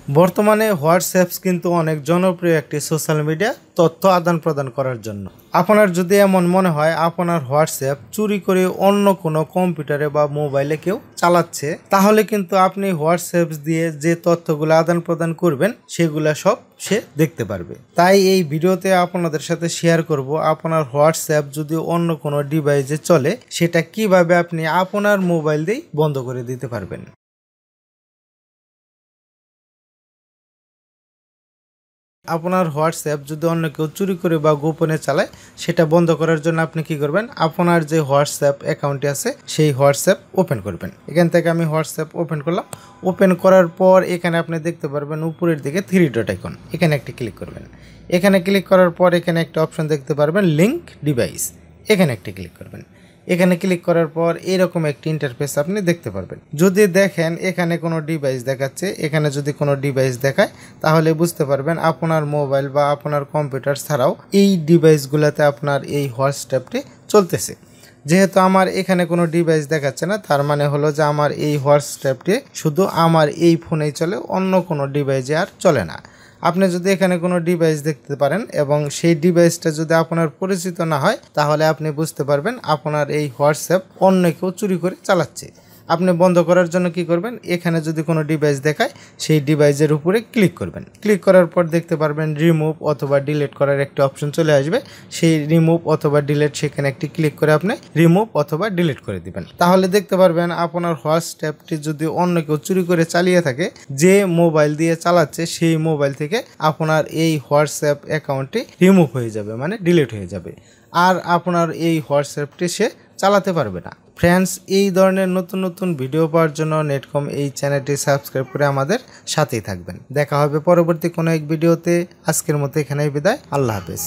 বর্তমানে হোয়াটসঅ্যাপস কিন্তু অনেক জনপ্রিয় একটি সোশ্যাল মিডিয়া তথ্য আদান প্রদান করার জন্য। আপনার যদি এমন মনে হয় আপনার হোয়াটসঅ্যাপ চুরি করে অন্য কোনো কম্পিউটারে বা মোবাইলে কেউ চালাচ্ছে, তাহলে কিন্তু আপনি হোয়াটসঅ্যাপস দিয়ে যে তথ্যগুলো আদান প্রদান করবেন সেগুলো সব সে দেখতে পারবে। তাই এই ভিডিওতে আপনাদের সাথে শেয়ার করব আপনার হোয়াটসঅ্যাপ যদি অন্য কোনো ডিভাইসে চলে সেটা কিভাবে আপনি আপনার মোবাইল দিয়েই বন্ধ করে দিতে পারবেন। আপনার হোয়াটসঅ্যাপ যদি অন্য কেউ চুরি করে বা গোপনে চালায় সেটা বন্ধ করার জন্য আপনি কি করবেন, আপনার যে হোয়াটসঅ্যাপ অ্যাকাউন্টে আছে সেই হোয়াটসঅ্যাপ ওপেন করবেন। এখান থেকে আমি হোয়াটসঅ্যাপ ওপেন করলাম। ওপেন করার পর এখানে আপনি দেখতে পারবেন উপরের দিকে 3 ডট আইকন, এখানে একটি ক্লিক করবেন। এখানে ক্লিক করার পর এখানে একটা অপশন দেখতে পারবেন লিঙ্ক ডিভাইস, এখানে একটি ক্লিক করবেন। এখানে ক্লিক করার পর এরকম একটি ইন্টারফেস আপনি দেখতে পারবেন। যদি দেখেন এখানে কোনো ডিভাইস দেখাচ্ছে, এখানে যদি কোনো ডিভাইস দেখায় তাহলে বুঝতে পারবেন আপনার মোবাইল বা আপনার কম্পিউটার ছাড়াও এই ডিভাইসগুলোতে আপনার এই হোয়াটসঅ্যাপটি চলতেছে। যেহেতু আমার এখানে কোনো ডিভাইস দেখাচ্ছে না, তার মানে হলো যে আমার এই হোয়াটসঅ্যাপটি শুধু আমার এই ফোনেই চলে, অন্য কোনো ডিভাইসে আর চলে না। আপনি যদি এখানে কোনো ডিভাইস দেখতে পারেন এবং সেই ডিভাইসটা যদি আপনার পরিচিত না হয় তাহলে আপনি বুঝতে পারবেন আপনার এই হোয়াটসঅ্যাপ অন্য কেউ চুরি করে চালাচ্ছে। আপনি বন্ধ করার জন্য কি করবেন, এখানে যদি কোনো ডিভাইস দেখায় সেই ডিভাইসের উপরে ক্লিক করবেন। ক্লিক করার পর দেখতে পারবেন রিমুভ অথবা ডিলিট করার একটি অপশন চলে আসবে। সেই রিমুভ অথবা ডিলিট সেখানে একটি ক্লিক করে আপনি রিমুভ অথবা ডিলিট করে দিবেন। তাহলে দেখতে পারবেন আপনার হোয়াটসঅ্যাপটি যদি অন্য কেউ চুরি করে চালিয়ে থাকে, যে মোবাইল দিয়ে চালাচ্ছে সেই মোবাইল থেকে আপনার এই হোয়াটসঅ্যাপ অ্যাকাউন্টটি রিমুভ হয়ে যাবে, মানে ডিলিট হয়ে যাবে। আর আপনার এই হোয়াটসঅ্যাপটি সে চালাতে পারবে না। ফ্রেন্ডস, এই ধরনের নতুন নতুন ভিডিও পাওয়ার জন্য নেটকম এই চ্যানেলটি সাবস্ক্রাইব করে আমাদের সাথেই থাকবেন। দেখা হবে পরবর্তী কোনো এক ভিডিওতে। আজকের মতো এখানেই বিদায়। আল্লাহ হাফেজ।